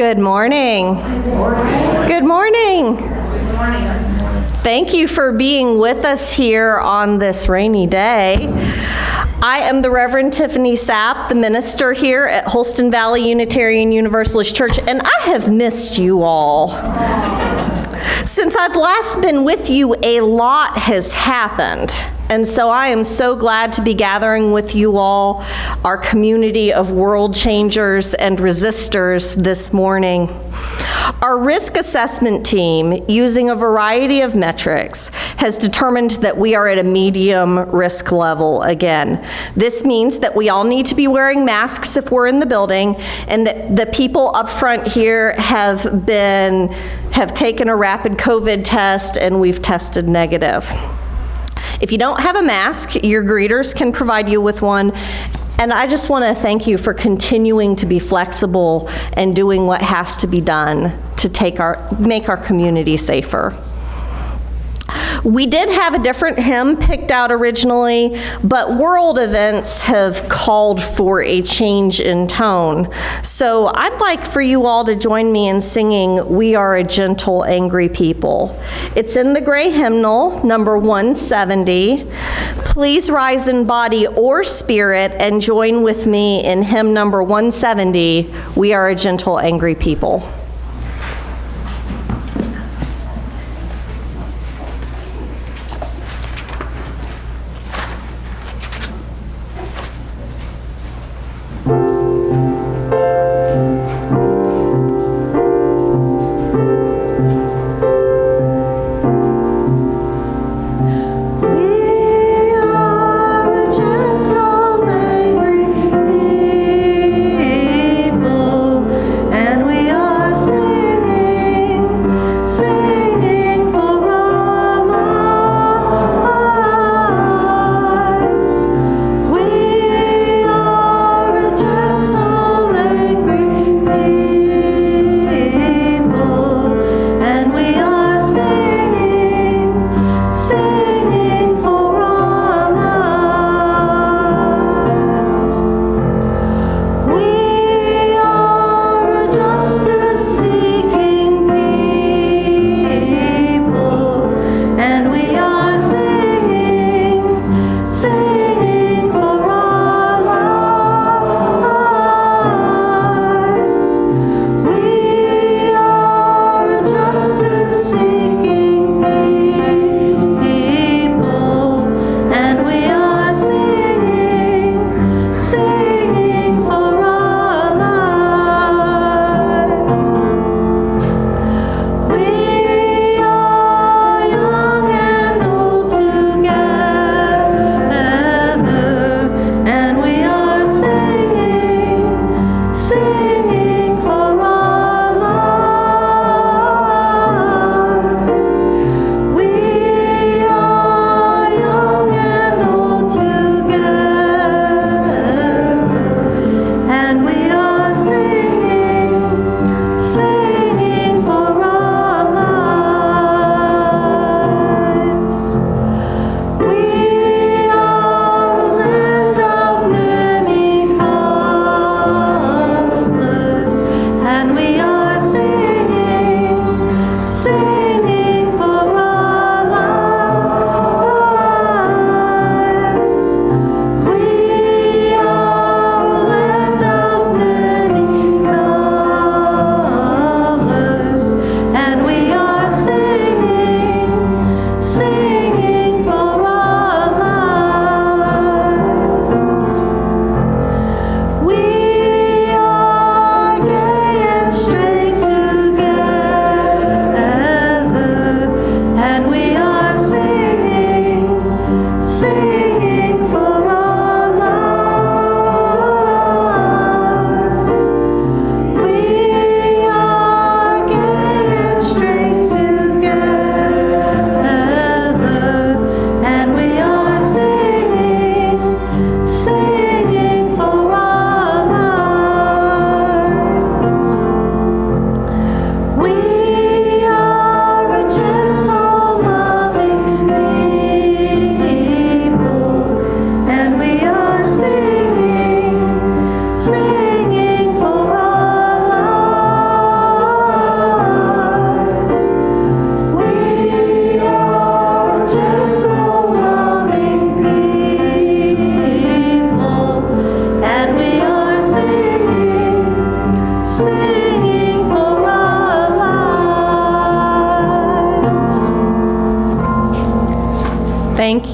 Good morning. Good morning. Thank you for being with us here on this rainy day. I am the Reverend Tiffany Sapp, the minister here at Holston Valley Unitarian Universalist Church, and I have missed you all. Since I've last been with you, a lot has happened. And so I am so glad to be gathering with you all, our community of world changers and resistors this morning. Our risk assessment team, using a variety of metrics, has determined that we are at a medium risk level again. This means that we all need to be wearing masks if we're in the building, and that the people up front here have taken a rapid COVID test, and we've tested negative. If you don't have a mask, your greeters can provide you with one. And I just want to thank you for continuing to be flexible and doing what has to be done to make our community safer. We did have a different hymn picked out originally, but world events have called for a change in tone. So I'd like for you all to join me in singing "We Are a Gentle, Angry People." It's in the gray hymnal, number 170. Please rise in body or spirit and join with me in hymn number 170, "We Are a Gentle, Angry People." And we are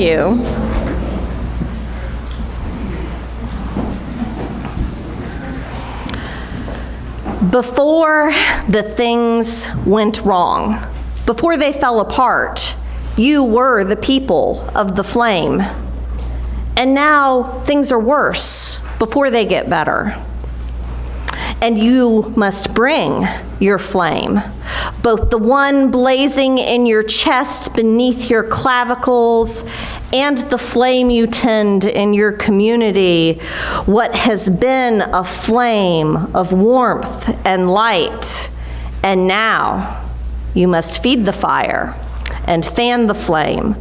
you. Before the things went wrong, before they fell apart, you were the people of the flame. And now things are worse before they get better. And you must bring your flame, both the one blazing in your chest beneath your clavicles and the flame you tend in your community, what has been a flame of warmth and light. And now you must feed the fire and fan the flame,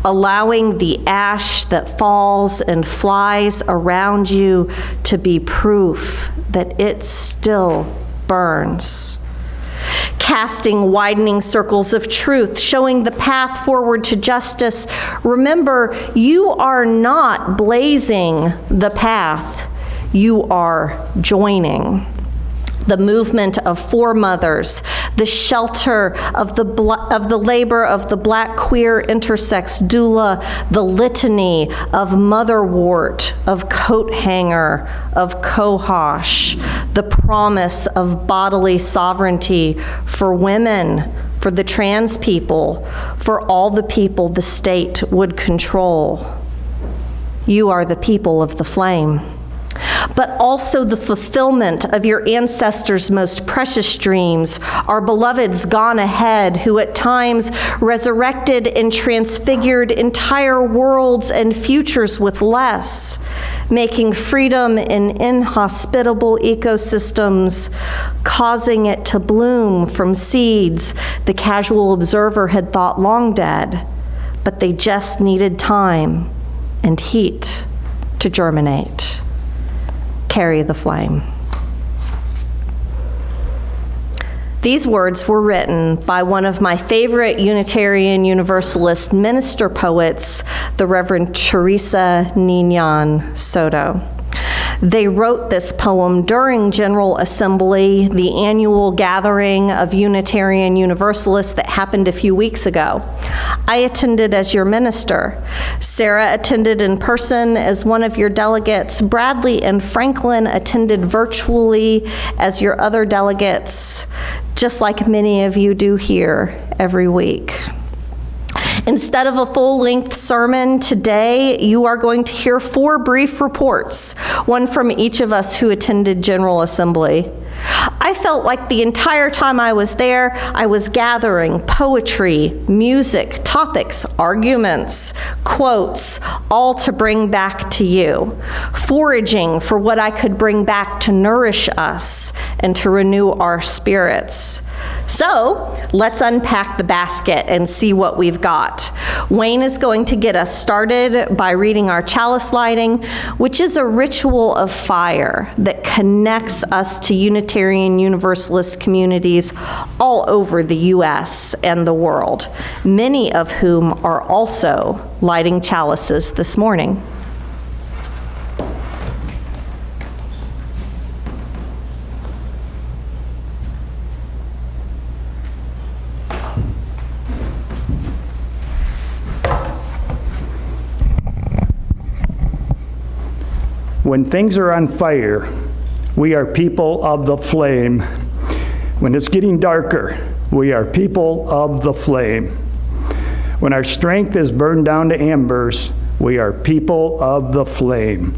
allowing the ash that falls and flies around you to be proof that it still burns. Casting widening circles of truth, showing the path forward to justice. Remember, you are not blazing the path, you are joining. The movement of foremothers, the shelter of the labor of the Black queer intersex doula, the litany of motherwort, of coat hanger, of cohosh, the promise of bodily sovereignty for women, for the trans people, for all the people the state would control. You are the people of the flame, but also the fulfillment of your ancestors' most precious dreams, our beloveds gone ahead, who at times resurrected and transfigured entire worlds and futures with less, making freedom in inhospitable ecosystems, causing it to bloom from seeds the casual observer had thought long dead, but they just needed time and heat to germinate. Carry the flame. These words were written by one of my favorite Unitarian Universalist minister poets, the Reverend Teresa Niñan Soto. They wrote this poem during General Assembly, the annual gathering of Unitarian Universalists that happened a few weeks ago. I attended as your minister. Sarah attended in person as one of your delegates. Bradley and Franklin attended virtually as your other delegates, just like many of you do here every week. Instead of a full-length sermon today, you are going to hear 4 brief reports, one from each of us who attended General Assembly. I felt like the entire time I was there, I was gathering poetry, music, topics, arguments, quotes, all to bring back to you, foraging for what I could bring back to nourish us and to renew our spirits. So let's unpack the basket and see what we've got. Wayne is going to get us started by reading our chalice lighting, which is a ritual of fire that connects us to Unitarian Universalist communities all over the U.S. and the world, many of whom are also lighting chalices this morning. When things are on fire, we are people of the flame. When it's getting darker, we are people of the flame. When our strength is burned down to embers, we are people of the flame.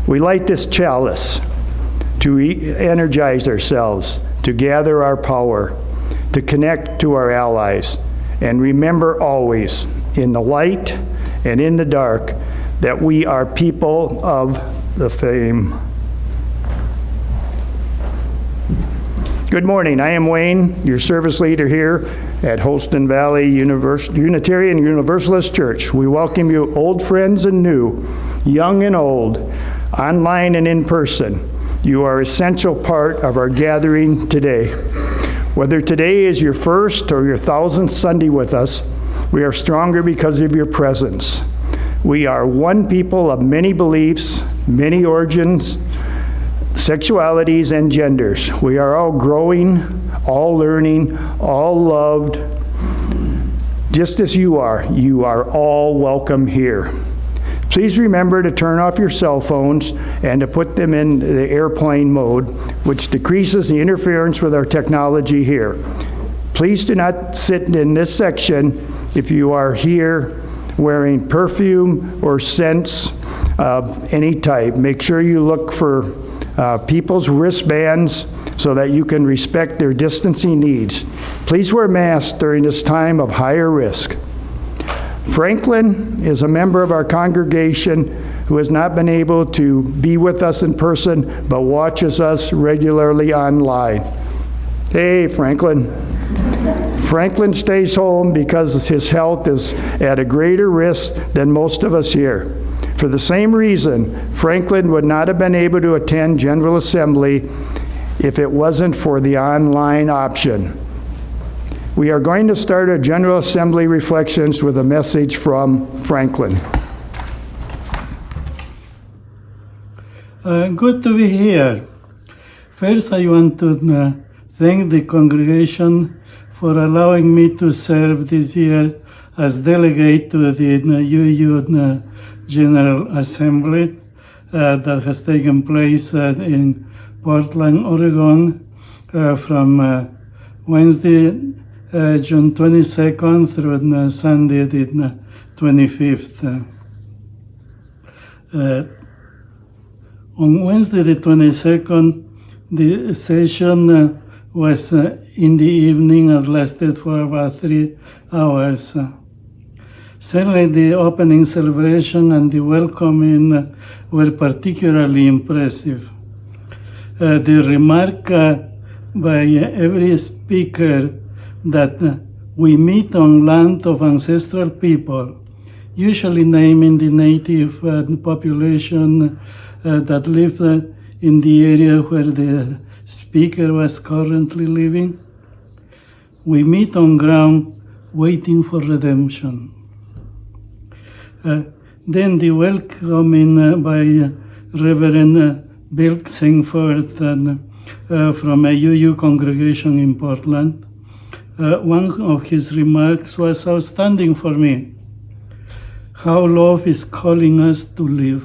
We light this chalice to energize ourselves, to gather our power, to connect to our allies, and remember always, in the light and in the dark, that we are people of the flame. Good morning. I am Wayne, your service leader here at Holston Valley Unitarian Universalist Church. We welcome you, old friends and new, young and old, online and in person. You are an essential part of our gathering today. Whether today is your first or your 1,000th Sunday with us, we are stronger because of your presence. We are one people of many beliefs, many origins, sexualities, and genders. We are all growing, all learning, all loved, Just as you are all welcome here. Please remember to turn off your cell phones and to put them in the airplane mode, which decreases the interference with our technology here. Please do not sit in this section if you are here wearing perfume or scents of any type. Make sure you look for people's wristbands so that you can respect their distancing needs. Please wear masks during this time of higher risk. Franklin is a member of our congregation who has not been able to be with us in person, but watches us regularly online. Hey, Franklin. Franklin stays home because his health is at a greater risk than most of us here. For the same reason, Franklin would not have been able to attend General Assembly if it wasn't for the online option. We are going to start our General Assembly reflections with a message from Franklin. Good to be here. First, I want to thank the congregation for allowing me to serve this year as delegate to the UU General Assembly that has taken place in Portland, Oregon from Wednesday, June 22nd through Sunday, the 25th. On Wednesday, the 22nd, the session was in the evening and lasted for about 3 hours. Certainly, the opening celebration and the welcoming were particularly impressive. The remark by every speaker that we meet on land of ancestral people, usually naming the native population that lived in the area where the speaker was currently living. We meet on ground waiting for redemption. Then the welcoming by Reverend Bill Singford from a UU congregation in Portland. One of his remarks was outstanding for me. How love is calling us to live.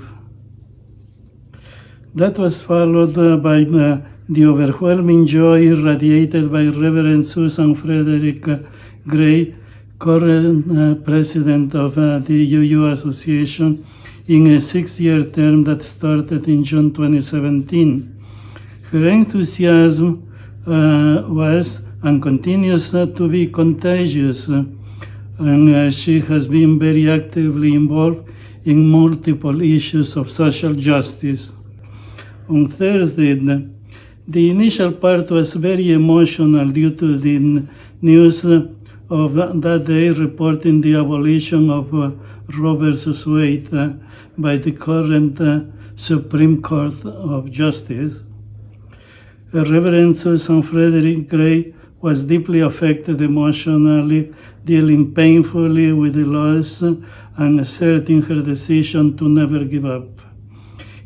That was followed by the overwhelming joy radiated by Reverend Susan Frederick Gray, current president of the UU Association, in a 6-year term that started in June 2017. Her enthusiasm was and continues to be contagious, and she has been very actively involved in multiple issues of social justice. On Thursday, the initial part was very emotional due to the news of that day reporting the abolition of Roe versus Wade by the current Supreme Court of Justice. Reverend Susan Frederick Gray was deeply affected emotionally, dealing painfully with the loss and asserting her decision to never give up.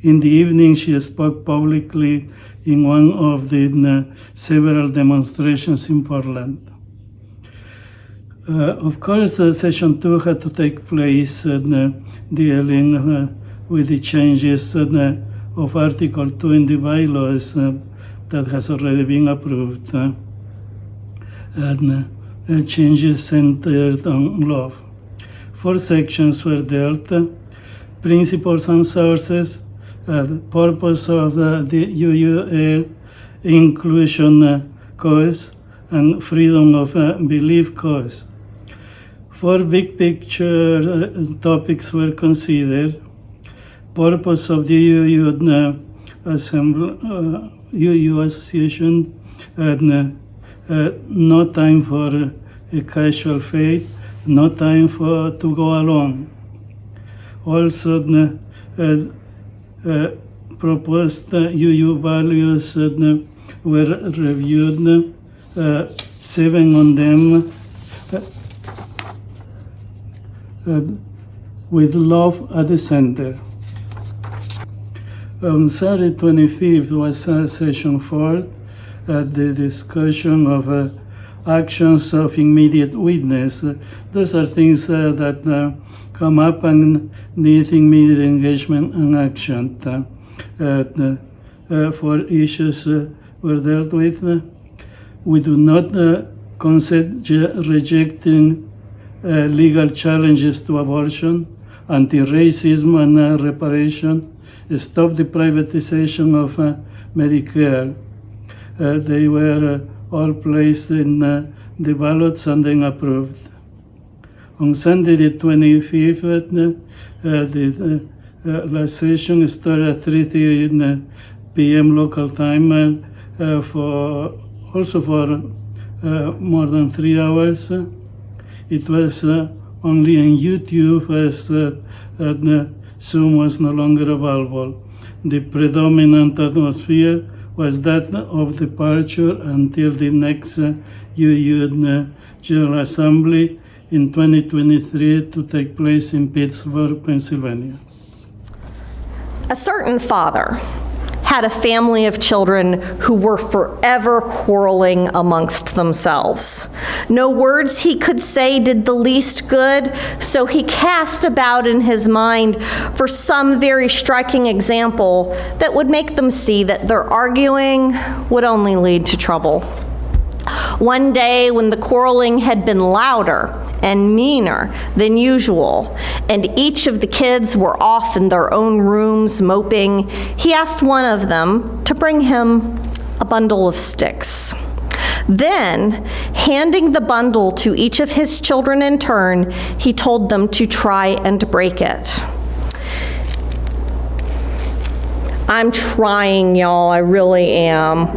In the evening, she spoke publicly in one of the several demonstrations in Portland. Of course, session 2 had to take place dealing with the changes of Article 2 in the bylaws that has already been approved, and changes centered on love. 4 sections were dealt: principles and sources, the purpose of the UUA, inclusion cause, and freedom of belief cause. 4 big picture topics were considered: purpose of the UU Association, no time for a casual faith, no time to go alone. Also, proposed UU values were reviewed, 7 on them, with love at the center. On Saturday 25th was session 4, the discussion of actions of immediate witness. Those are things that come up and need immediate engagement and action. For issues were dealt with. We do not consider rejecting legal challenges to abortion, anti-racism and reparation, stop the privatization of Medicare. They were all placed in the ballots and then approved. On Sunday the 25th, the last session started at 3:30 p.m. local time for more than 3 hours. It was only on YouTube as Zoom was no longer available. The predominant atmosphere was that of departure until the next UU General Assembly in 2023 to take place in Pittsburgh, Pennsylvania. A certain father had a family of children who were forever quarreling amongst themselves. No words he could say did the least good, so he cast about in his mind for some very striking example that would make them see that their arguing would only lead to trouble. One day, when the quarreling had been louder and meaner than usual, and each of the kids were off in their own rooms moping, he asked one of them to bring him a bundle of sticks. Then, handing the bundle to each of his children in turn, he told them to try and break it. I'm trying, y'all, I really am.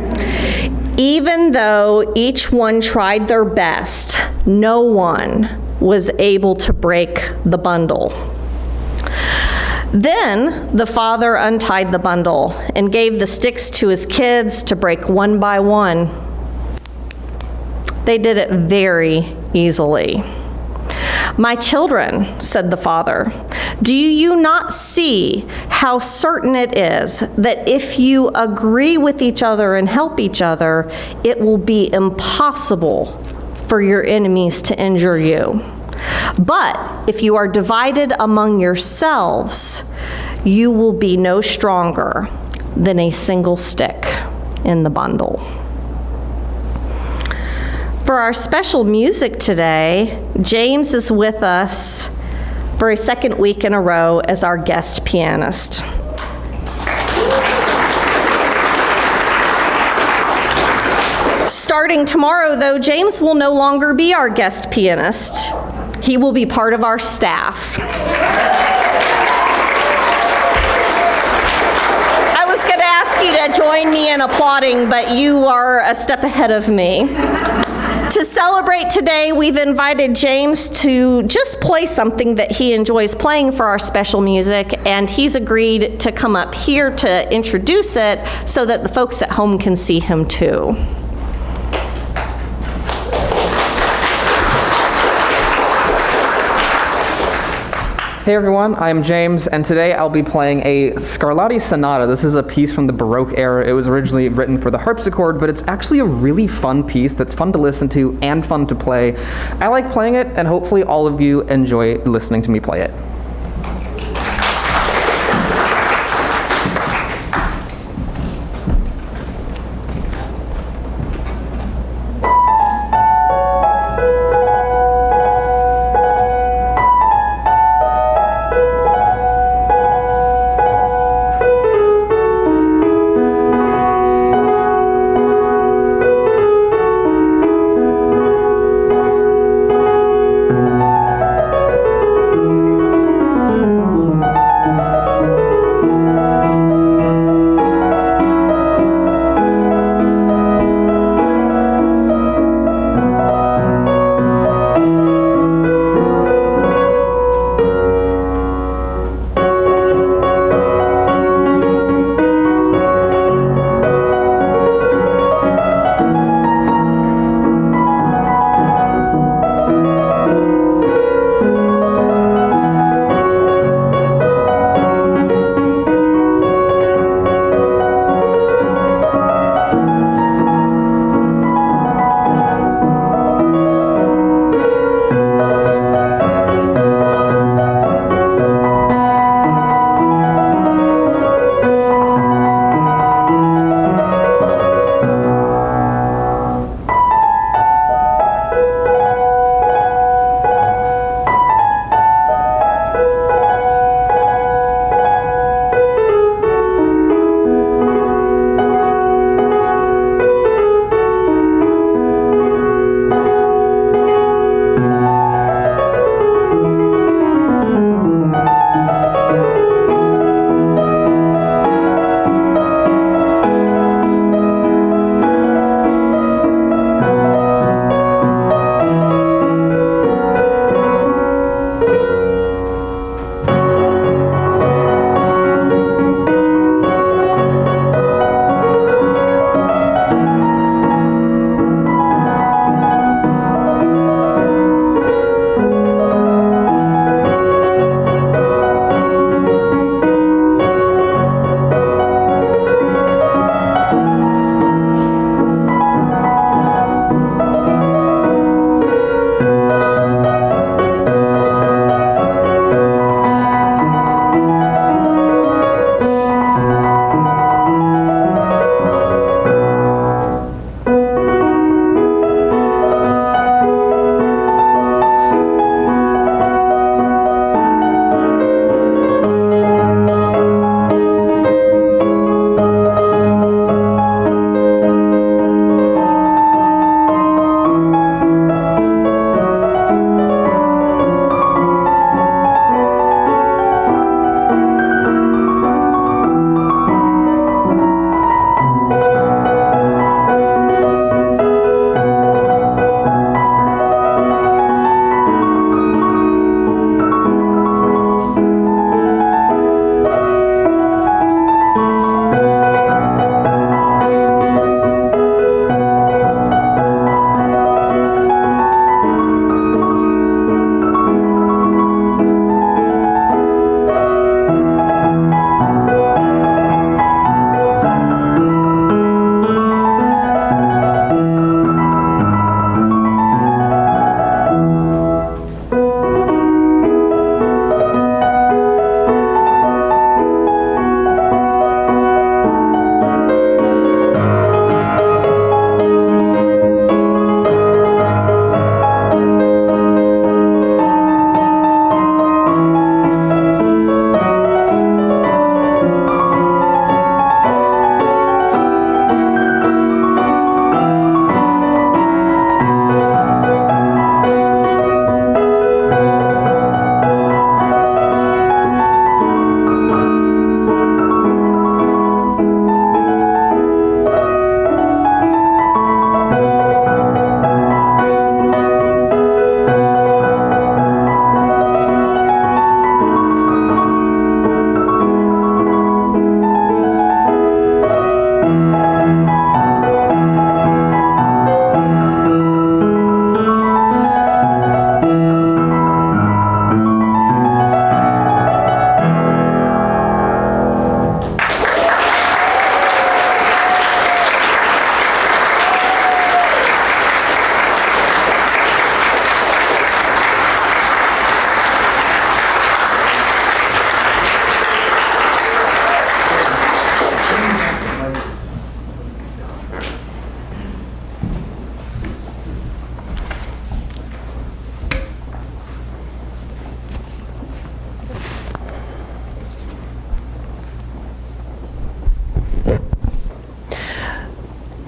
Even though each one tried their best, no one was able to break the bundle. Then the father untied the bundle and gave the sticks to his kids to break one by one. They did it very easily. "My children," said the father, "do you not see how certain it is that if you agree with each other and help each other, it will be impossible for your enemies to injure you? But if you are divided among yourselves, you will be no stronger than a single stick in the bundle." For our special music today, James is with us for a second week in a row as our guest pianist. Starting tomorrow, though, James will no longer be our guest pianist. He will be part of our staff. I was going to ask you to join me in applauding, but you are a step ahead of me. To celebrate today, we've invited James to just play something that he enjoys playing for our special music, and he's agreed to come up here to introduce it so that the folks at home can see him too. Hey everyone, I'm James, and today I'll be playing a Scarlatti Sonata. This is a piece from the Baroque era. It was originally written for the harpsichord, but it's actually a really fun piece that's fun to listen to and fun to play. I like playing it, and hopefully all of you enjoy listening to me play it.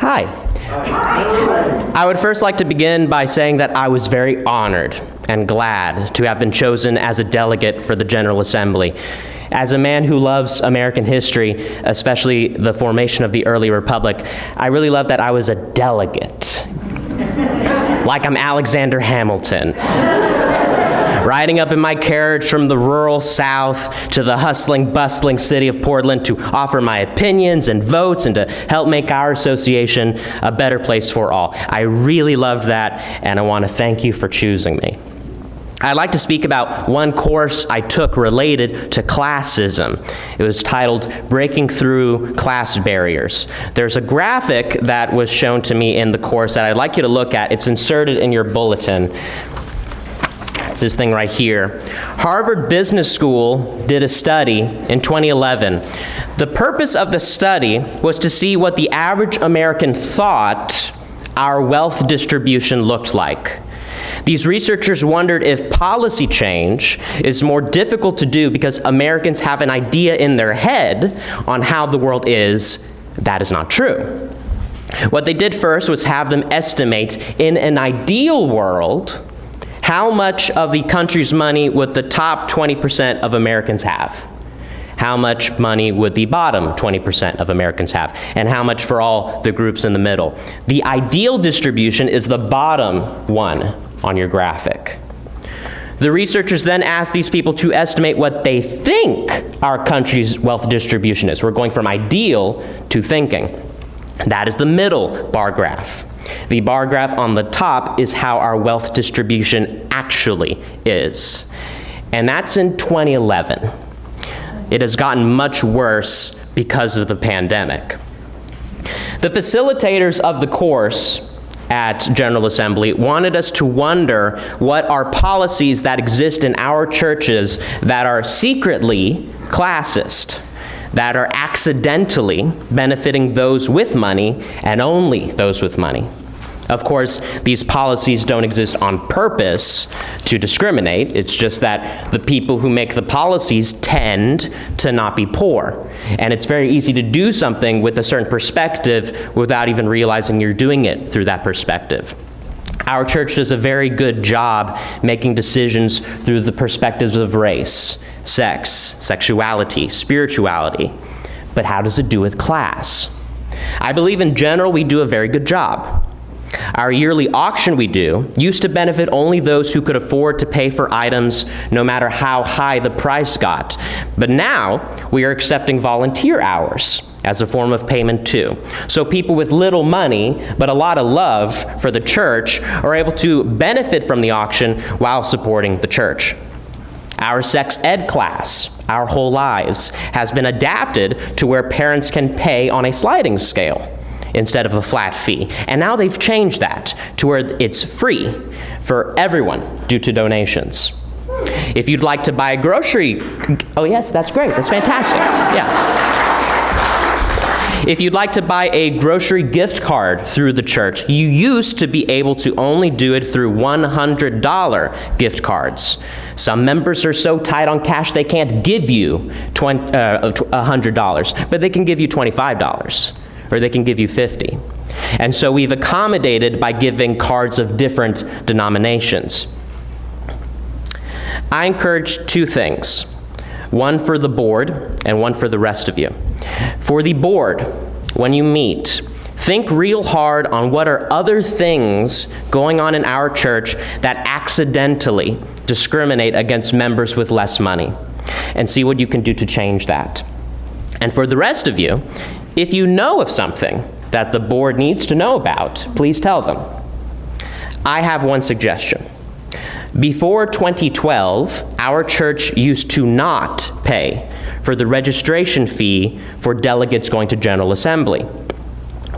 Hi. I would first like to begin by saying that I was very honored and glad to have been chosen as a delegate for the General Assembly. As a man who loves American history, especially the formation of the early republic, I really love that I was a delegate. Like I'm Alexander Hamilton. Riding up in my carriage from the rural South to the hustling, bustling city of Portland to offer my opinions and votes and to help make our association a better place for all. I really loved that, and I want to thank you for choosing me. I'd like to speak about one course I took related to classism. It was titled Breaking Through Class Barriers. There's a graphic that was shown to me in the course that I'd like you to look at. It's inserted in your bulletin. It's this thing right here. Harvard Business School did a study in 2011. The purpose of the study was to see what the average American thought our wealth distribution looked like. These researchers wondered if policy change is more difficult to do because Americans have an idea in their head on how the world is. That is not true. What they did first was have them estimate, in an ideal world, how much of the country's money would the top 20% of Americans have? How much money would the bottom 20% of Americans have? And how much for all the groups in the middle? The ideal distribution is the bottom one on your graphic. The researchers then asked these people to estimate what they think our country's wealth distribution is. We're going from ideal to thinking. That is the middle bar graph. The bar graph on the top is how our wealth distribution actually is. And that's in 2011. It has gotten much worse because of the pandemic. The facilitators of the course at General Assembly wanted us to wonder what are policies that exist in our churches that are secretly classist, that are accidentally benefiting those with money and only those with money. Of course, these policies don't exist on purpose to discriminate. It's just that the people who make the policies tend to not be poor. And it's very easy to do something with a certain perspective without even realizing you're doing it through that perspective. Our church does a very good job making decisions through the perspectives of race, sex, sexuality, spirituality. But how does it do with class? I believe in general we do a very good job. Our yearly auction we do used to benefit only those who could afford to pay for items no matter how high the price got. But now we are accepting volunteer hours as a form of payment too. So people with little money but a lot of love for the church are able to benefit from the auction while supporting the church. Our sex ed class, our whole lives, has been adapted to where parents can pay on a sliding scale instead of a flat fee. And now they've changed that to where it's free for everyone due to donations. If you'd like to buy a grocery, oh yes, that's great, that's fantastic, yeah. If you'd like to buy a grocery gift card through the church, you used to be able to only do it through $100 gift cards. Some members are so tight on cash they can't give you $100, but they can give you $25. Or they can give you 50. And so we've accommodated by giving cards of different denominations. I encourage two things, one for the board and one for the rest of you. For the board, when you meet, think real hard on what are other things going on in our church that accidentally discriminate against members with less money, and see what you can do to change that. And for the rest of you, if you know of something that the board needs to know about, please tell them. I have one suggestion. Before 2012, our church used to not pay for the registration fee for delegates going to General Assembly.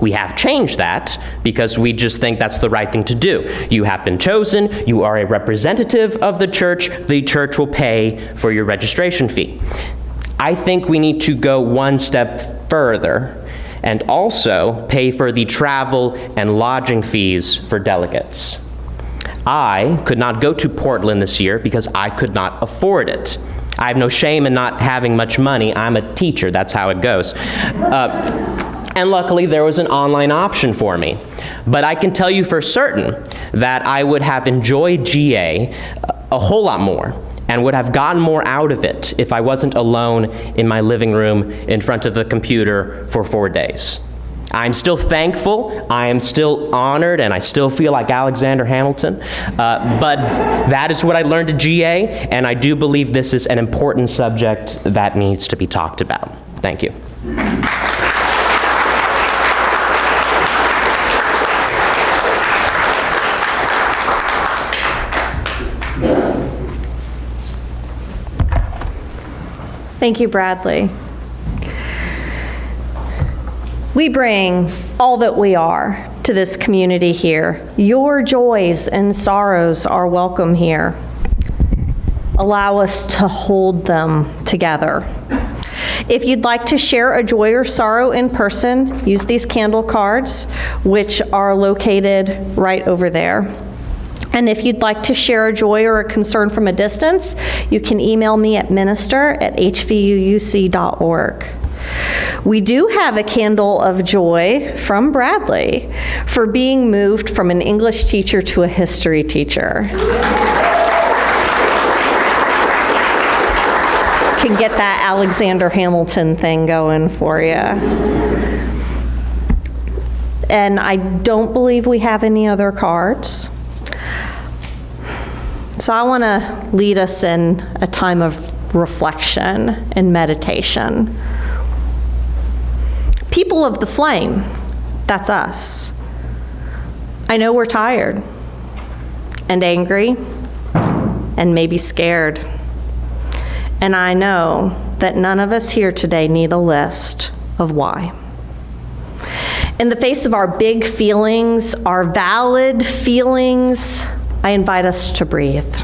We have changed that because we just think that's the right thing to do. You have been chosen, you are a representative of the church will pay for your registration fee. I think we need to go one step further and also pay for the travel and lodging fees for delegates. I could not go to Portland this year because I could not afford it. I have no shame in not having much money. I'm a teacher, that's how it goes. And luckily, there was an online option for me. But I can tell you for certain that I would have enjoyed GA a whole lot more and would have gotten more out of it if I wasn't alone in my living room in front of the computer for 4 days. I'm still thankful, I am still honored, and I still feel like Alexander Hamilton, but that is what I learned at GA, and I do believe this is an important subject that needs to be talked about. Thank you. Thank you, Bradley. We bring all that we are to this community here. Your joys and sorrows are welcome here. Allow us to hold them together. If you'd like to share a joy or sorrow in person, use these candle cards, which are located right over there. And if you'd like to share a joy or a concern from a distance, you can email me at minister@hvuuc.org. We do have a candle of joy from Bradley for being moved from an English teacher to a history teacher. Can get that Alexander Hamilton thing going for you. And I don't believe we have any other cards. So I want to lead us in a time of reflection and meditation. People of the flame, that's us. I know we're tired and angry and maybe scared. And I know that none of us here today need a list of why. In the face of our big feelings, our valid feelings, I invite us to breathe.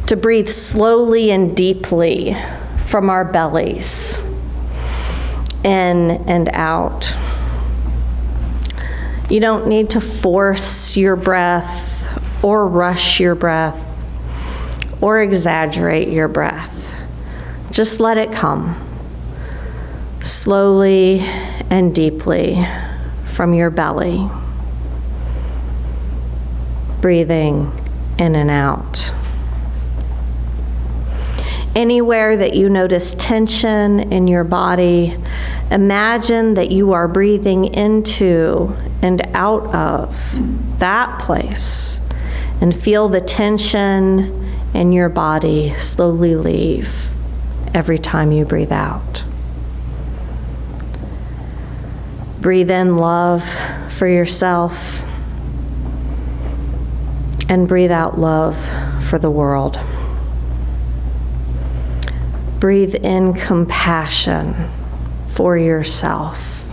To breathe slowly and deeply from our bellies, in and out. You don't need to force your breath or rush your breath or exaggerate your breath. Just let it come slowly and deeply from your belly. Breathing in and out. Anywhere that you notice tension in your body, imagine that you are breathing into and out of that place and feel the tension in your body slowly leave every time you breathe out. Breathe in love for yourself and breathe out love for the world. Breathe in compassion for yourself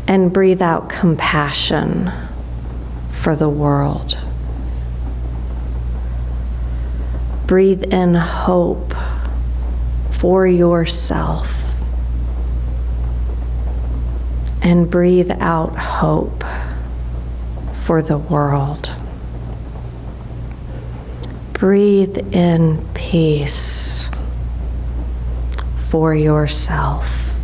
and breathe out compassion for the world. Breathe in hope for yourself and breathe out hope for the world. Breathe in peace for yourself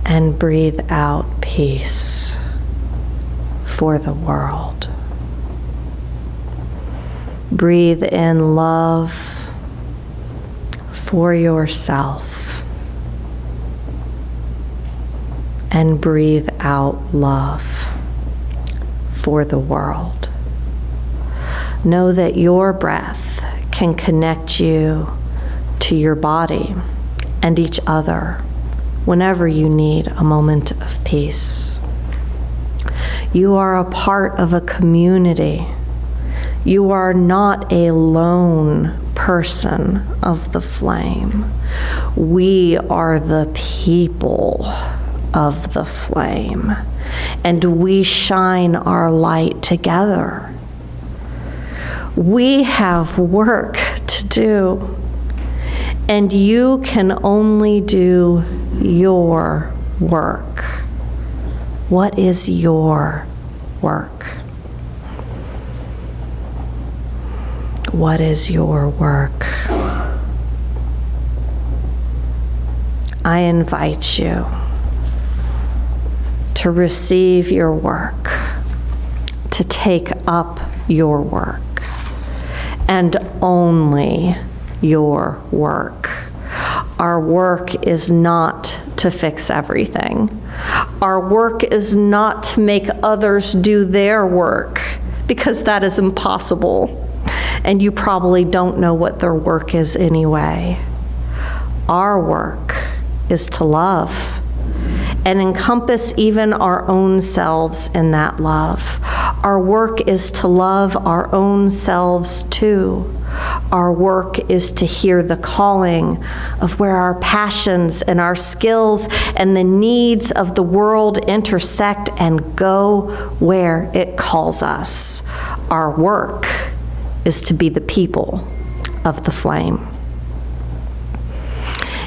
and breathe out peace for the world. Breathe in love for yourself and breathe out love for the world. Know that your breath can connect you to your body and each other whenever you need a moment of peace. You are a part of a community. You are not a lone person of the flame. We are the people of the flame, and we shine our light together. We have work to do, and you can only do your work. What is your work? What is your work? I invite you to receive your work, to take up your work, and only your work. Our work is not to fix everything. Our work is not to make others do their work, because that is impossible. And you probably don't know what their work is anyway. Our work is to love and encompass even our own selves in that love. Our work is to love our own selves too. Our work is to hear the calling of where our passions and our skills and the needs of the world intersect and go where it calls us. Our work is to be the people of the flame.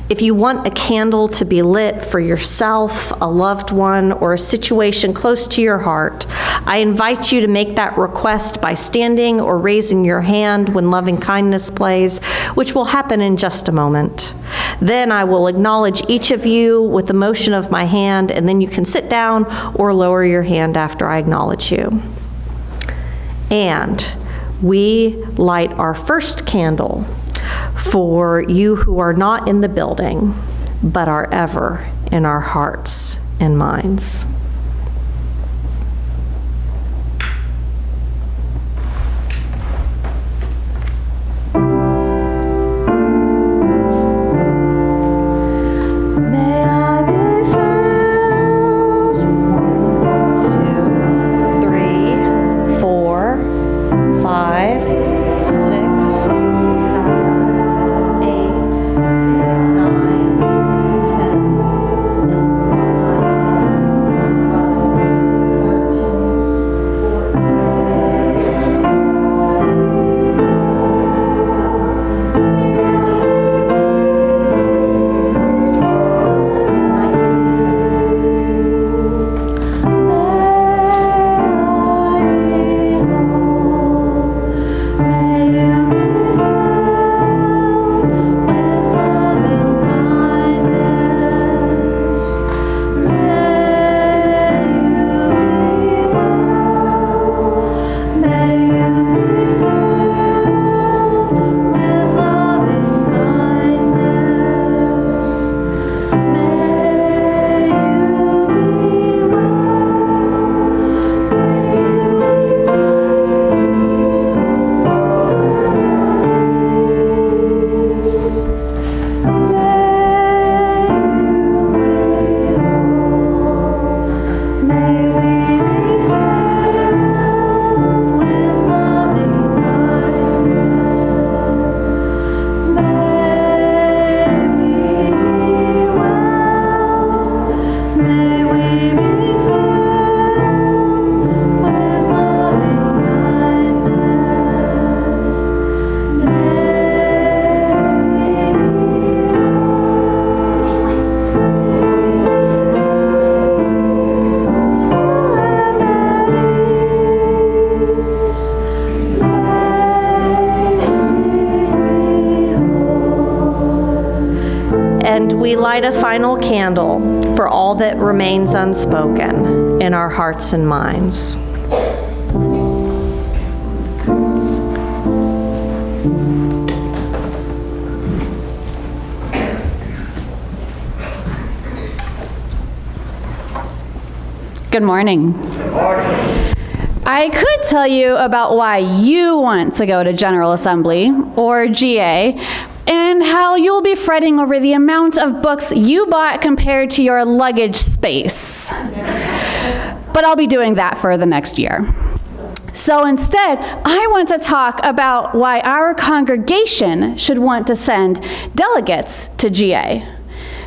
If you want a candle to be lit for yourself, a loved one, or a situation close to your heart, I invite you to make that request by standing or raising your hand when loving kindness plays, which will happen in just a moment. Then I will acknowledge each of you with the motion of my hand, and then you can sit down or lower your hand after I acknowledge you. And we light our first candle for you who are not in the building, but are ever in our hearts and minds. May I be filled, 1, 2, 3, 4, 5, 6, 7, we light a final candle for all that remains unspoken in our hearts and minds. Good morning. Good morning. I could tell you about why you want to go to General Assembly, or GA, and how you'll be fretting over the amount of books you bought compared to your luggage space. But I'll be doing that for the next year. So instead, I want to talk about why our congregation should want to send delegates to GA.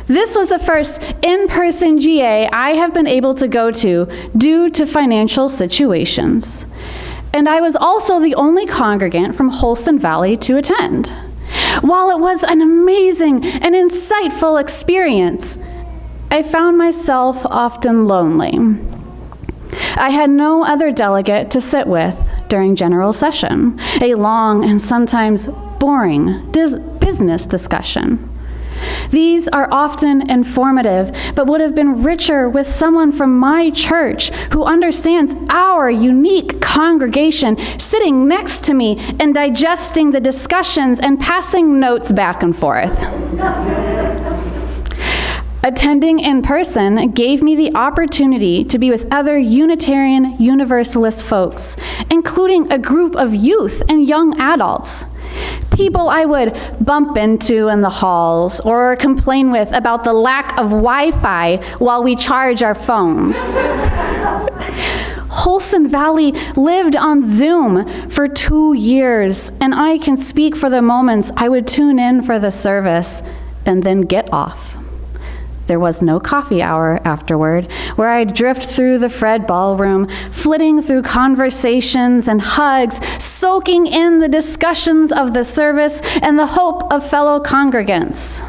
This was the first in-person GA I have been able to go to due to financial situations. And I was also the only congregant from Holston Valley to attend. While it was an amazing and insightful experience, I found myself often lonely. I had no other delegate to sit with during general session, a long and sometimes boring business discussion. These are often informative, but would have been richer with someone from my church who understands our unique congregation sitting next to me and digesting the discussions and passing notes back and forth. Attending in person gave me the opportunity to be with other Unitarian Universalist folks, including a group of youth and young adults. People I would bump into in the halls or complain with about the lack of Wi-Fi while we charge our phones. Holston Valley lived on Zoom for 2 years, and I can speak for the moments I would tune in for the service and then get off. There was no coffee hour afterward, where I'd drift through the Fred Ballroom, flitting through conversations and hugs, soaking in the discussions of the service and the hope of fellow congregants.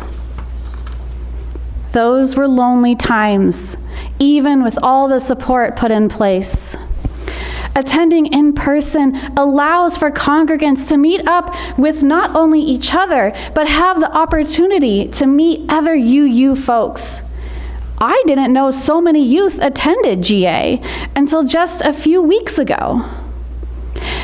Those were lonely times, even with all the support put in place. Attending in person allows for congregants to meet up with not only each other, but have the opportunity to meet other UU folks. I didn't know so many youth attended GA until just a few weeks ago.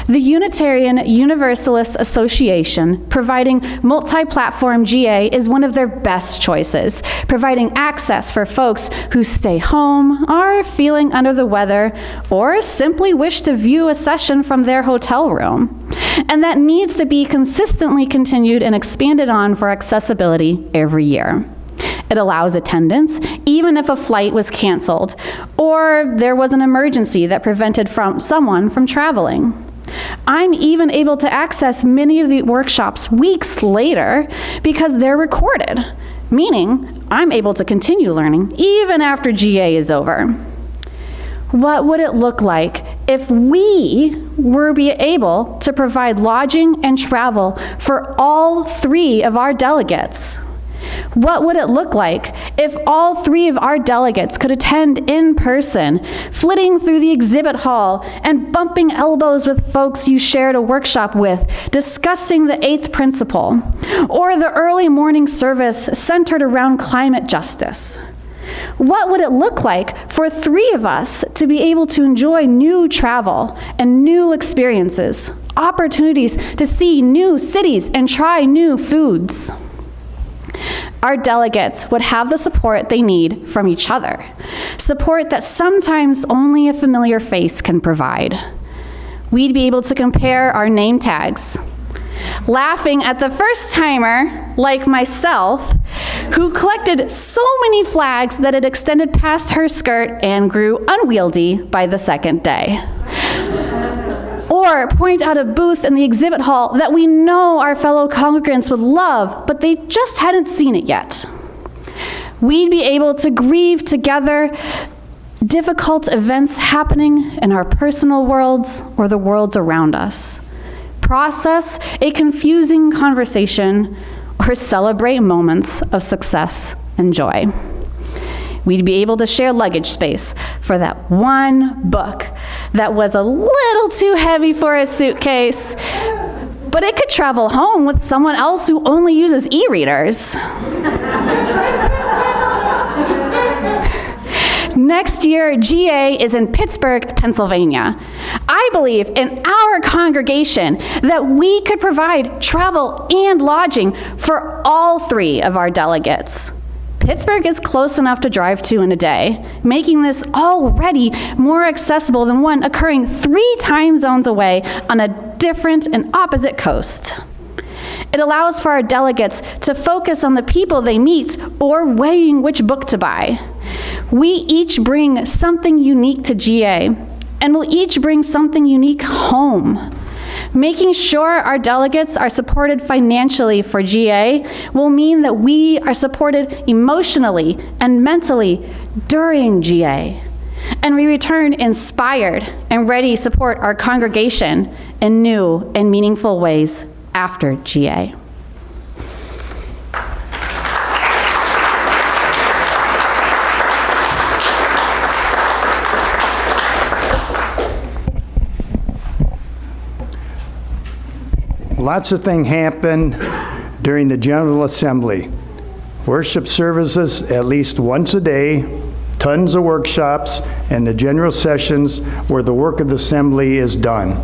The Unitarian Universalist Association, providing multi-platform GA, is one of their best choices, providing access for folks who stay home, are feeling under the weather, or simply wish to view a session from their hotel room. And that needs to be consistently continued and expanded on for accessibility every year. It allows attendance, even if a flight was canceled, or there was an emergency that prevented someone from traveling. I'm even able to access many of the workshops weeks later because they're recorded, meaning I'm able to continue learning even after GA is over. What would it look like if we were able to provide lodging and travel for all 3 of our delegates? What would it look like if all 3 of our delegates could attend in person, flitting through the exhibit hall and bumping elbows with folks you shared a workshop with, discussing the 8th principle, or the early morning service centered around climate justice? What would it look like for 3 of us to be able to enjoy new travel and new experiences, opportunities to see new cities and try new foods? Our delegates would have the support they need from each other, support that sometimes only a familiar face can provide. We'd be able to compare our name tags, laughing at the first-timer, like myself, who collected so many flags that it extended past her skirt and grew unwieldy by the second day. Or point out a booth in the exhibit hall that we know our fellow congregants would love, but they just hadn't seen it yet. We'd be able to grieve together difficult events happening in our personal worlds or the worlds around us, process a confusing conversation, or celebrate moments of success and joy. We'd be able to share luggage space for that one book that was a little too heavy for a suitcase, but it could travel home with someone else who only uses e-readers. Next year, GA is in Pittsburgh, Pennsylvania. I believe in our congregation that we could provide travel and lodging for all 3 of our delegates. Pittsburgh is close enough to drive to in a day, making this already more accessible than one occurring 3 time zones away on a different and opposite coast. It allows for our delegates to focus on the people they meet or weighing which book to buy. We each bring something unique to GA, and we'll each bring something unique home. Making sure our delegates are supported financially for GA will mean that we are supported emotionally and mentally during GA. And we return inspired and ready to support our congregation in new and meaningful ways after GA. Lots of things happen during the General Assembly. worship services at least once a day, tons of workshops, and the general sessions where the work of the assembly is done.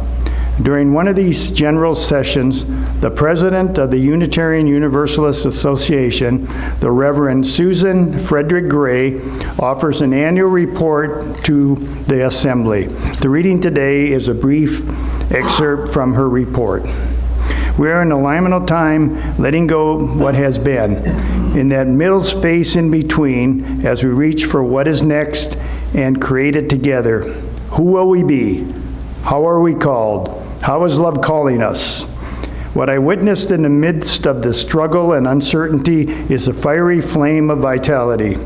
During one of these general sessions, the president of the Unitarian Universalist Association, the Reverend Susan Frederick Gray, offers an annual report to the assembly. The reading today is a brief excerpt from her report. We are in a liminal time, letting go what has been. In that middle space in between, as we reach for what is next and create it together. Who will we be? How are we called? How is love calling us? What I witnessed in the midst of the struggle and uncertainty is a fiery flame of vitality.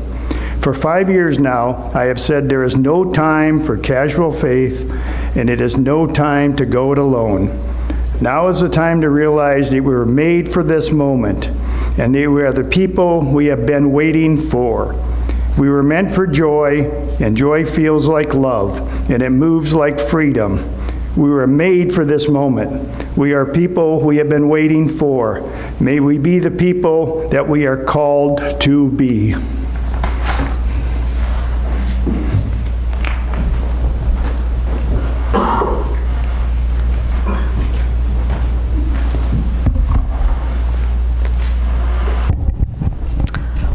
For 5 years now, I have said there is no time for casual faith, and it is no time to go it alone. Now is the time to realize that we were made for this moment, and that we are the people we have been waiting for. We were meant for joy, and joy feels like love, and it moves like freedom. We were made for this moment. We are people we have been waiting for. May we be the people that we are called to be.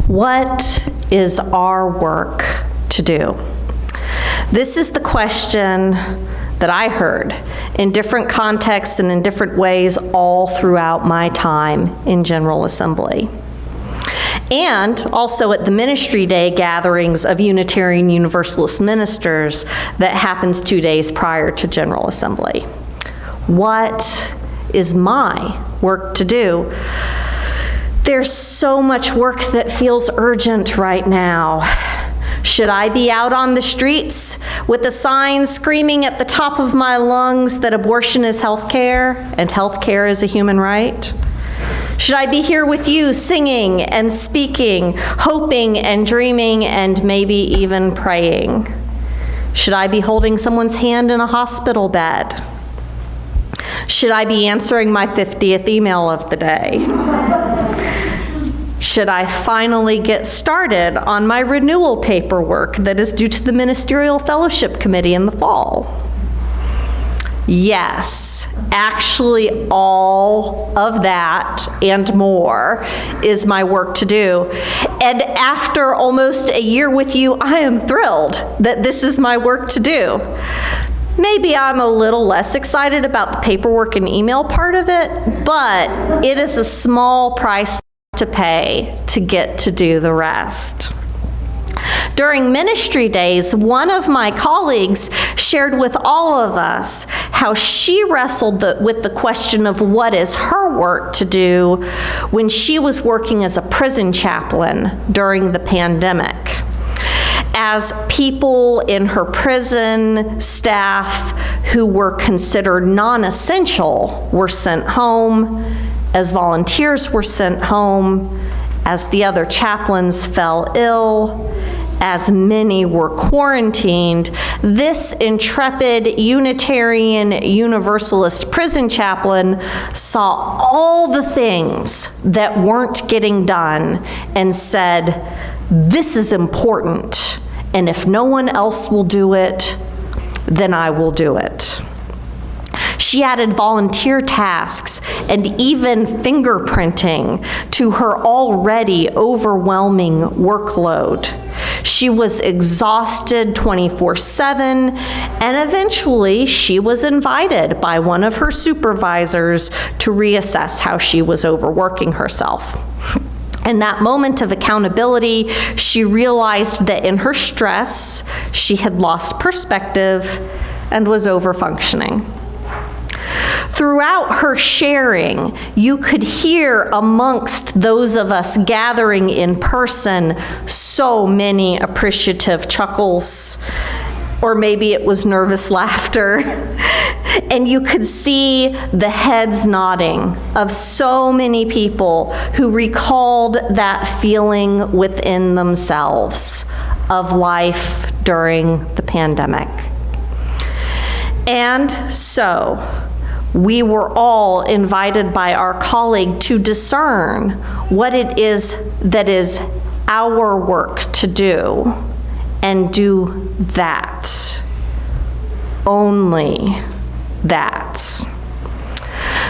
What is our work to do? This is the question that I heard in different contexts and in different ways all throughout my time in General Assembly. And also at the Ministry Day gatherings of Unitarian Universalist ministers that happens 2 days prior to General Assembly. What is my work to do? There's so much work that feels urgent right now. Should I be out on the streets with a sign screaming at the top of my lungs that abortion is health care and health care is a human right? Should I be here with you singing and speaking, hoping and dreaming and maybe even praying? Should I be holding someone's hand in a hospital bed? Should I be answering my 50th email of the day? Should I finally get started on my renewal paperwork that is due to the Ministerial Fellowship Committee in the fall? Yes, actually all of that and more is my work to do. And after almost a year with you, I am thrilled that this is my work to do. Maybe I'm a little less excited about the paperwork and email part of it, but it is a small price to pay to get to do the rest. During ministry days, one of my colleagues shared with all of us how she wrestled with the question of what is her work to do when she was working as a prison chaplain during the pandemic. As people in her prison, staff who were considered non-essential were sent home, as volunteers were sent home, as the other chaplains fell ill, as many were quarantined, this intrepid Unitarian Universalist prison chaplain saw all the things that weren't getting done and said, "This is important, and if no one else will do it, then I will do it." She added volunteer tasks and even fingerprinting to her already overwhelming workload. She was exhausted 24/7, and eventually she was invited by one of her supervisors to reassess how she was overworking herself. In that moment of accountability, she realized that in her stress, she had lost perspective and was overfunctioning. Throughout her sharing, you could hear amongst those of us gathering in person so many appreciative chuckles, or maybe it was nervous laughter, and you could see the heads nodding of so many people who recalled that feeling within themselves of life during the pandemic. And so, we were all invited by our colleague to discern what it is that is our work to do, and do that. Only that.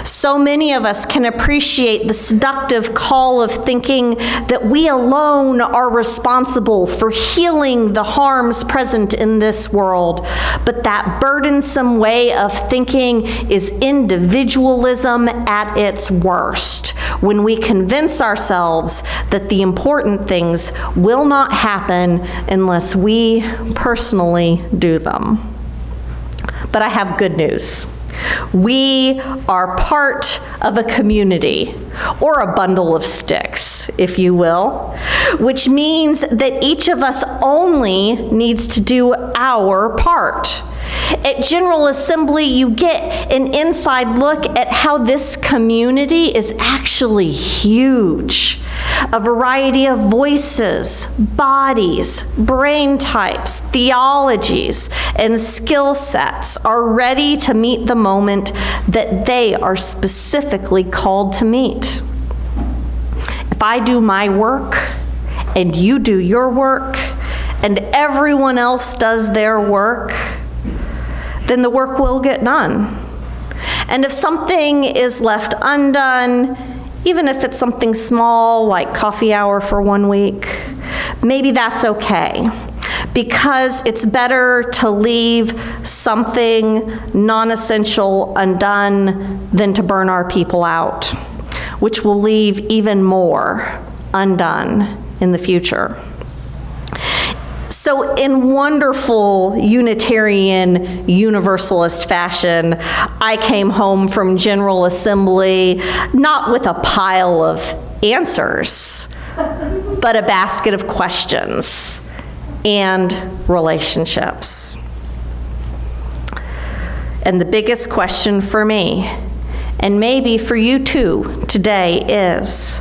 So many of us can appreciate the seductive call of thinking that we alone are responsible for healing the harms present in this world. But that burdensome way of thinking is individualism at its worst, when we convince ourselves that the important things will not happen unless we personally do them. But I have good news. We are part of a community, or a bundle of sticks, if you will, which means that each of us only needs to do our part. At General Assembly, you get an inside look at how this community is actually huge. A variety of voices, bodies, brain types, theologies, and skill sets are ready to meet the moment that they are specifically called to meet. If I do my work, and you do your work, and everyone else does their work, then the work will get done. And if something is left undone, even if it's something small like coffee hour for 1 week, maybe that's okay, because it's better to leave something non-essential undone than to burn our people out, which will leave even more undone in the future. So in wonderful Unitarian Universalist fashion, I came home from General Assembly not with a pile of answers, but a basket of questions and relationships. And the biggest question for me, and maybe for you too today, is,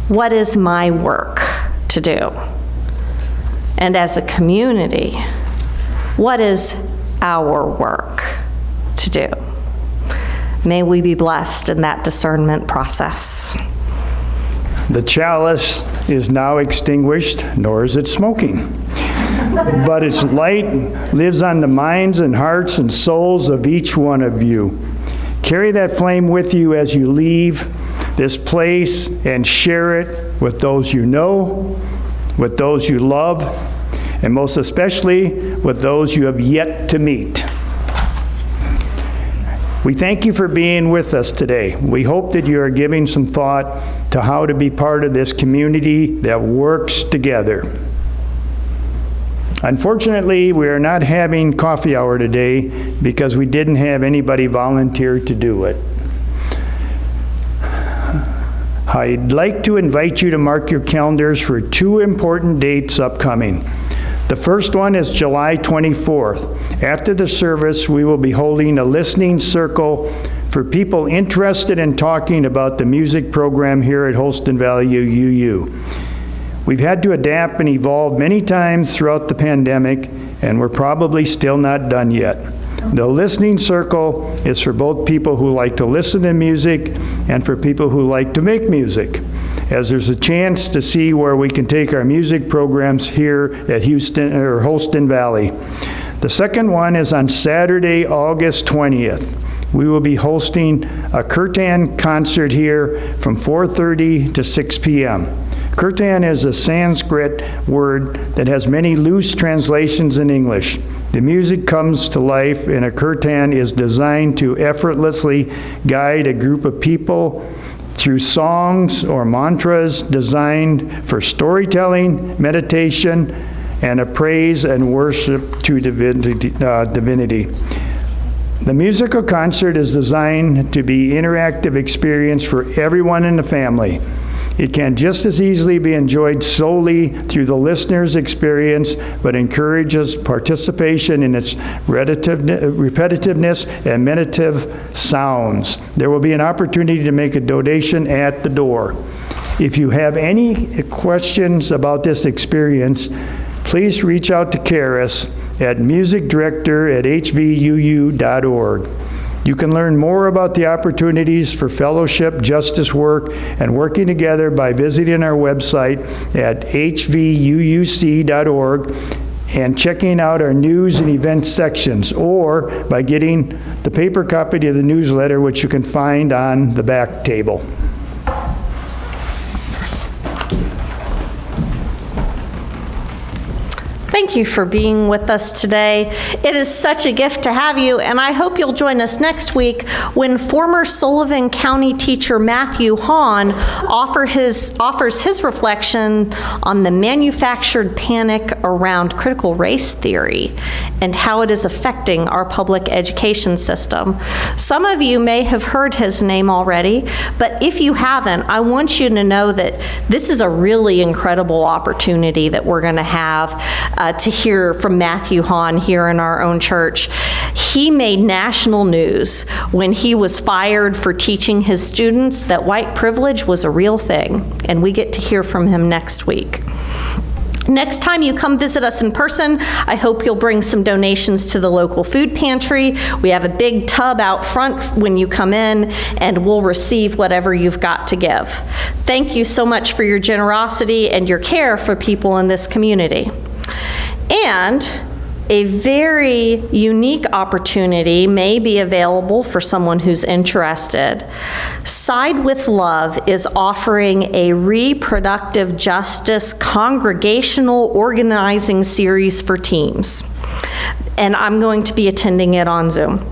what is my work to do? And as a community, what is our work to do? May we be blessed in that discernment process. The chalice is now extinguished, nor is it smoking. But its light lives on the minds and hearts and souls of each one of you. Carry that flame with you as you leave this place and share it with those you know, with those you love, and most especially with those you have yet to meet. We thank you for being with us today. We hope that you are giving some thought to how to be part of this community that works together. Unfortunately, we are not having coffee hour today because we didn't have anybody volunteer to do it. I'd like to invite you to mark your calendars for 2 important dates upcoming. The first one is July 24th. After the service, we will be holding a listening circle for people interested in talking about the music program here at Holston Valley UU. We've had to adapt and evolve many times throughout the pandemic, and we're probably still not done yet. The listening circle is for both people who like to listen to music and for people who like to make music, as there's a chance to see where we can take our music programs here at Holston Valley. The second one is on Saturday, August 20th. We will be hosting a kirtan concert here from 4:30 to 6 p.m. Kirtan is a Sanskrit word that has many loose translations in English. The music comes to life, and a kirtan is designed to effortlessly guide a group of people through songs or mantras designed for storytelling, meditation, and a praise and worship to divinity. The musical concert is designed to be an interactive experience for everyone in the family. It can just as easily be enjoyed solely through the listener's experience, but encourages participation in its repetitiveness and meditative sounds. There will be an opportunity to make a donation at the door. If you have any questions about this experience, please reach out to Karis at musicdirector@hvuu.org. You can learn more about the opportunities for fellowship, justice work, and working together by visiting our website at hvuuc.org and checking out our news and events sections, or by getting the paper copy of the newsletter, which you can find on the back table. Thank you for being with us today. It is such a gift to have you, and I hope you'll join us next week when former Sullivan County teacher Matthew Hahn offers his reflection on the manufactured panic around critical race theory and how it is affecting our public education system. Some of you may have heard his name already, but if you haven't, I want you to know that this is a really incredible opportunity that we're going to have to hear from Matthew Hahn here in our own church. He made national news when he was fired for teaching his students that white privilege was a real thing, and we get to hear from him next week. Next time you come visit us in person, I hope you'll bring some donations to the local food pantry. We have a big tub out front when you come in, and we'll receive whatever you've got to give. Thank you so much for your generosity and your care for people in this community. And a very unique opportunity may be available for someone who's interested. Side with Love is offering a reproductive justice congregational organizing series for teams, and I'm going to be attending it on Zoom.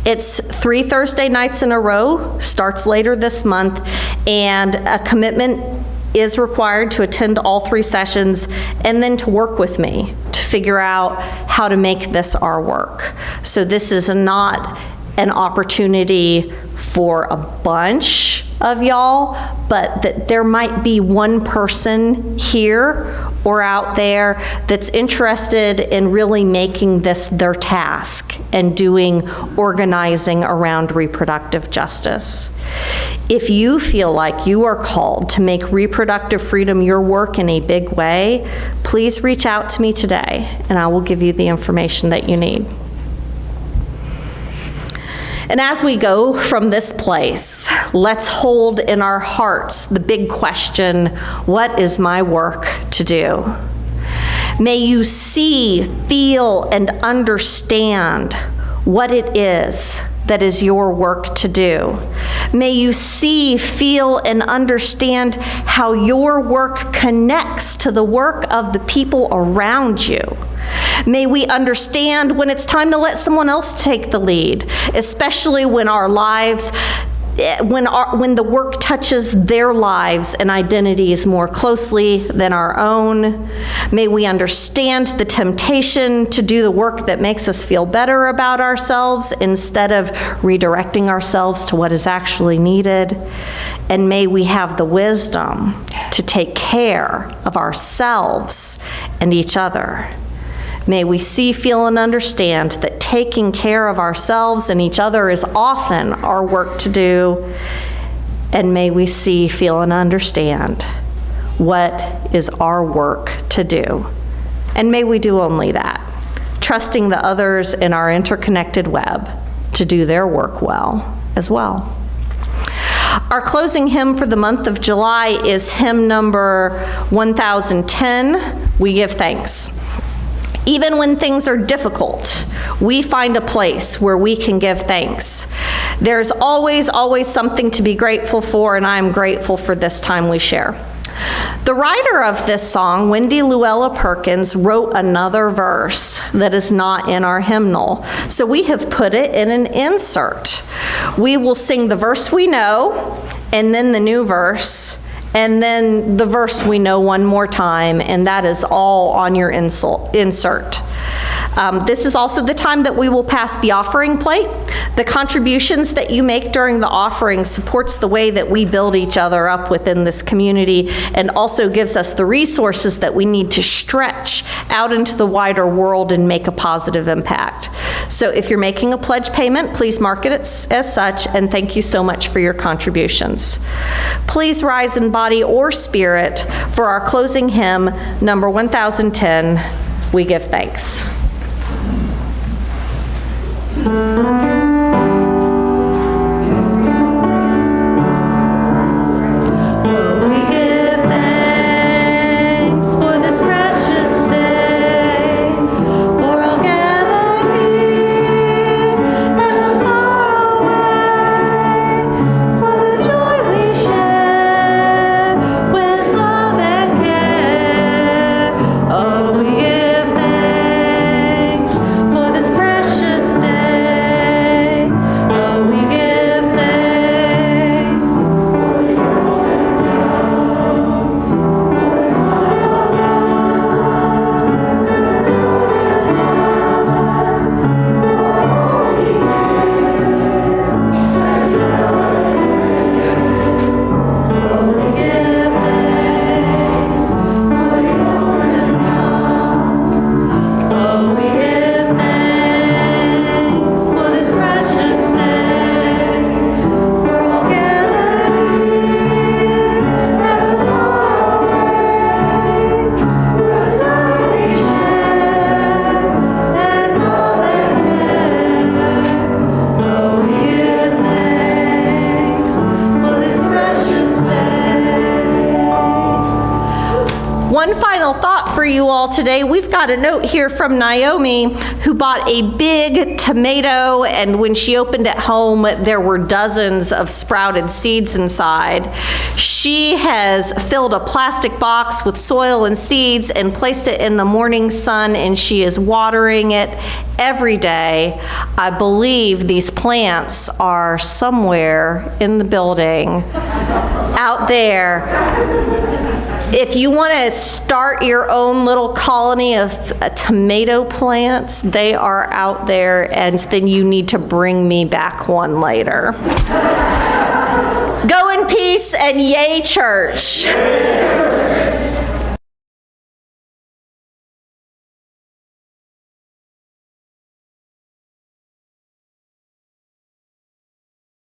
It's 3 Thursday nights in a row, starts later this month, and a commitment is required to attend all 3 sessions and then to work with me to figure out how to make this our work. So this is not an opportunity for a bunch of y'all, but that there might be one person here or out there that's interested in really making this their task and doing organizing around reproductive justice. If you feel like you are called to make reproductive freedom your work in a big way, please reach out to me today and I will give you the information that you need. And as we go from this place, let's hold in our hearts the big question, what is my work to do? May you see, feel, and understand what it is that is your work to do. May you see, feel, and understand how your work connects to the work of the people around you. May we understand when it's time to let someone else take the lead, especially when our lives, when the work touches their lives and identities more closely than our own. May we understand the temptation to do the work that makes us feel better about ourselves instead of redirecting ourselves to what is actually needed. And may we have the wisdom to take care of ourselves and each other. May we see, feel, and understand that taking care of ourselves and each other is often our work to do. And may we see, feel, and understand what is our work to do. And may we do only that, trusting the others in our interconnected web to do their work well as well. Our closing hymn for the month of July is hymn number 1010, We Give Thanks. Even when things are difficult, we find a place where we can give thanks. There's always something to be grateful for, and I'm grateful for this time we share. The writer of this song, Wendy Luella Perkins, wrote another verse that is not in our hymnal, so we have put it in an insert. We will sing the verse we know, and then the new verse, and then the verse we know one more time, and that is all on your insert. This is also the time that we will pass the offering plate. The contributions that you make during the offering supports the way that we build each other up within this community and also gives us the resources that we need to stretch out into the wider world and make a positive impact. So if you're making a pledge payment, please mark it as such, and thank you so much for your contributions. Please rise in body or spirit for our closing hymn, number 1010, We Give Thanks. one final thought for you all today. We've got a note here from Naomi, who bought a big tomato, and when she opened it home, there were dozens of sprouted seeds inside. She has filled a plastic box with soil and seeds and placed it in the morning sun, and she is watering it every day. I believe these plants are somewhere in the building out there. If you want to start your own little colony of tomato plants, they are out there, and then you need to bring me back one later. Go in peace and yay, church.